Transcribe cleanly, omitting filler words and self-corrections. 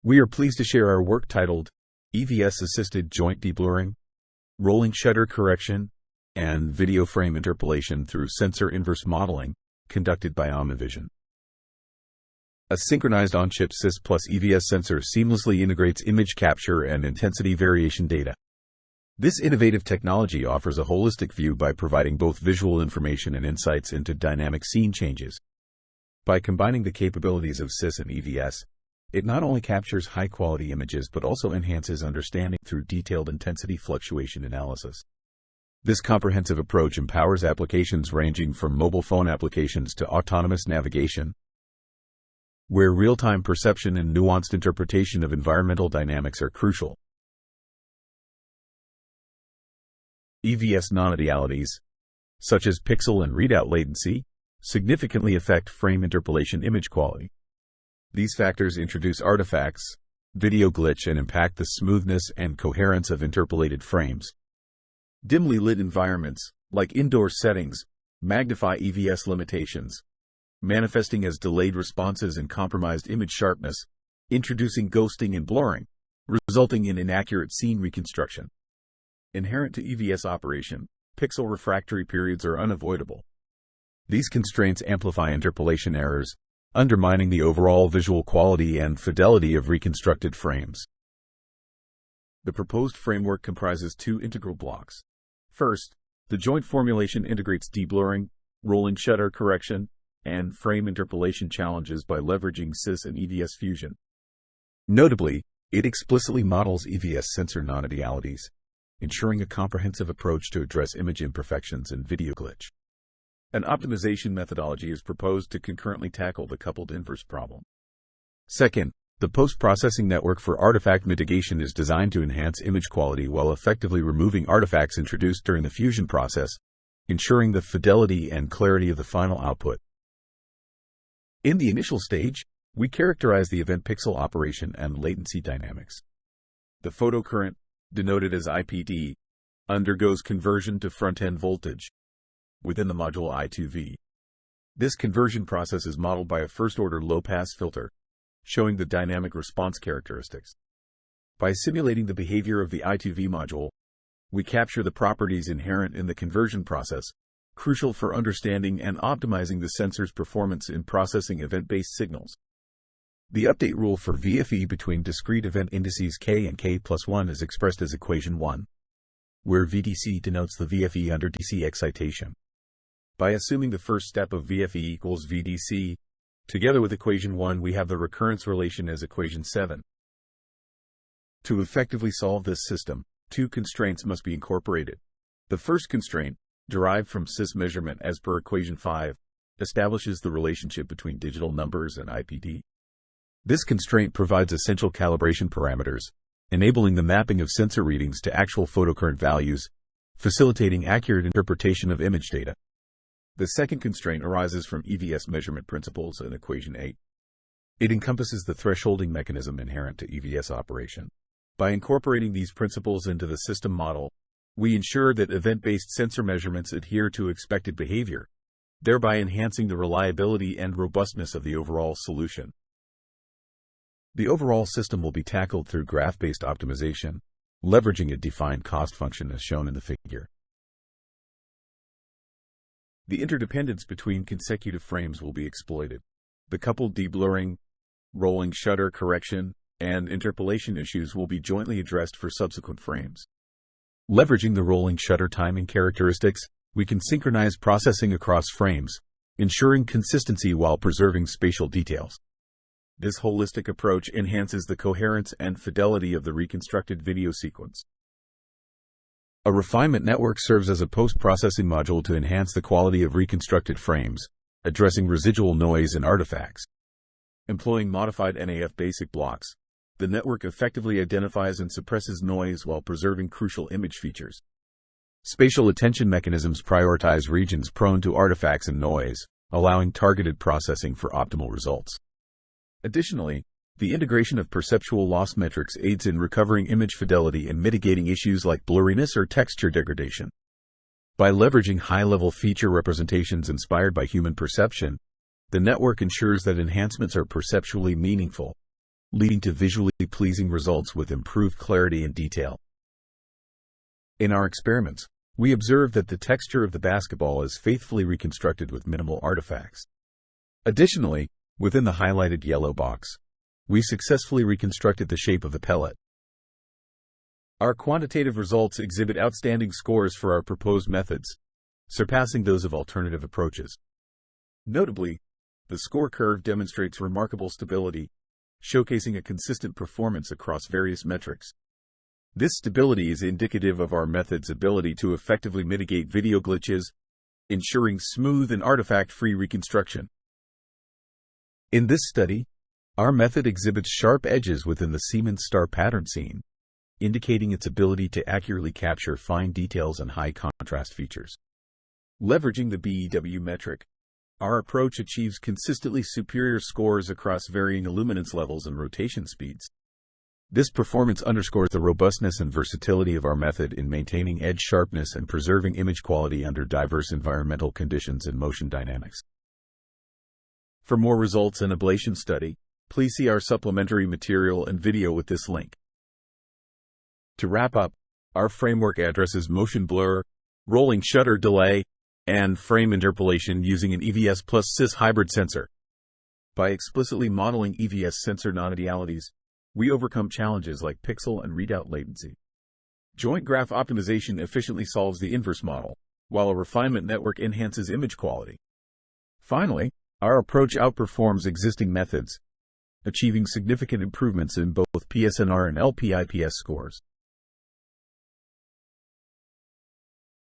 We are pleased to share our work titled EVS-assisted joint deblurring, rolling shutter correction, and video frame interpolation through sensor inverse modeling, conducted by OMNIVISION. A synchronized on-chip CIS plus EVS sensor seamlessly integrates image capture and intensity variation data. This innovative technology offers a holistic view by providing both visual information and insights into dynamic scene changes. By combining the capabilities of CIS and EVS, it not only captures high-quality images but also enhances understanding through detailed intensity fluctuation analysis. This comprehensive approach empowers applications ranging from mobile phone applications to autonomous navigation, where real-time perception and nuanced interpretation of environmental dynamics are crucial. EVS non-idealities, such as pixel and readout latency, significantly affect frame interpolation image quality. These factors introduce artifacts, video glitch, and impact the smoothness and coherence of interpolated frames. Dimly lit environments, like indoor settings, magnify EVS limitations, manifesting as delayed responses and compromised image sharpness, introducing ghosting and blurring, resulting in inaccurate scene reconstruction. Inherent to EVS operation, pixel refractory periods are unavoidable. These constraints amplify interpolation errors, undermining the overall visual quality and fidelity of reconstructed frames. The proposed framework comprises two integral blocks. First, the joint formulation integrates deblurring, rolling shutter correction, and frame interpolation challenges by leveraging CIS and EVS fusion. Notably, it explicitly models EVS sensor non-idealities, ensuring a comprehensive approach to address image imperfections and video glitch. An optimization methodology is proposed to concurrently tackle the coupled inverse problem. Second, the post-processing network for artifact mitigation is designed to enhance image quality while effectively removing artifacts introduced during the fusion process, ensuring the fidelity and clarity of the final output. In the initial stage, we characterize the event pixel operation and latency dynamics. The photocurrent, denoted as IPD, undergoes conversion to front-end voltage within the module I2V. This conversion process is modeled by a first-order low-pass filter, showing the dynamic response characteristics. By simulating the behavior of the I2V module, we capture the properties inherent in the conversion process, crucial for understanding and optimizing the sensor's performance in processing event-based signals. The update rule for VFE between discrete event indices k and k+1 is expressed as equation 1, where VDC denotes the VFE under DC excitation. By assuming the first step of VFE equals VDC, together with equation 1 we have the recurrence relation as equation 7. To effectively solve this system, two constraints must be incorporated. The first constraint, derived from CIS measurement as per equation 5, establishes the relationship between digital numbers and IPD. This constraint provides essential calibration parameters, enabling the mapping of sensor readings to actual photocurrent values, facilitating accurate interpretation of image data. The second constraint arises from EVS measurement principles in equation 8. It encompasses the thresholding mechanism inherent to EVS operation. By incorporating these principles into the system model, we ensure that event-based sensor measurements adhere to expected behavior, thereby enhancing the reliability and robustness of the overall solution. The overall system will be tackled through graph-based optimization, leveraging a defined cost function as shown in the figure. The interdependence between consecutive frames will be exploited. The coupled deblurring, rolling shutter correction, and interpolation issues will be jointly addressed for subsequent frames. Leveraging the rolling shutter timing characteristics, we can synchronize processing across frames, ensuring consistency while preserving spatial details. This holistic approach enhances the coherence and fidelity of the reconstructed video sequence. A refinement network serves as a post-processing module to enhance the quality of reconstructed frames, addressing residual noise and artifacts. Employing modified NAF basic blocks, the network effectively identifies and suppresses noise while preserving crucial image features. Spatial attention mechanisms prioritize regions prone to artifacts and noise, allowing targeted processing for optimal results. Additionally, the integration of perceptual loss metrics aids in recovering image fidelity and mitigating issues like blurriness or texture degradation. By leveraging high-level feature representations inspired by human perception, the network ensures that enhancements are perceptually meaningful, leading to visually pleasing results with improved clarity and detail. In our experiments, we observed that the texture of the basketball is faithfully reconstructed with minimal artifacts. Additionally, within the highlighted yellow box, we successfully reconstructed the shape of the pellet. Our quantitative results exhibit outstanding scores for our proposed methods, surpassing those of alternative approaches. Notably, the score curve demonstrates remarkable stability, showcasing a consistent performance across various metrics. This stability is indicative of our method's ability to effectively mitigate video glitches, ensuring smooth and artifact-free reconstruction. In this study, our method exhibits sharp edges within the Siemens star pattern scene, indicating its ability to accurately capture fine details and high-contrast features. Leveraging the BEW metric, our approach achieves consistently superior scores across varying illuminance levels and rotation speeds. This performance underscores the robustness and versatility of our method in maintaining edge sharpness and preserving image quality under diverse environmental conditions and motion dynamics. For more results and ablation study, please see our supplementary material and video with this link. To wrap up, our framework addresses motion blur, rolling shutter delay, and frame interpolation using an EVS plus CIS hybrid sensor. By explicitly modeling EVS sensor non-idealities, we overcome challenges like pixel and readout latency. Joint graph optimization efficiently solves the inverse model, while a refinement network enhances image quality. Finally, our approach outperforms existing methods, achieving significant improvements in both PSNR and LPIPS scores.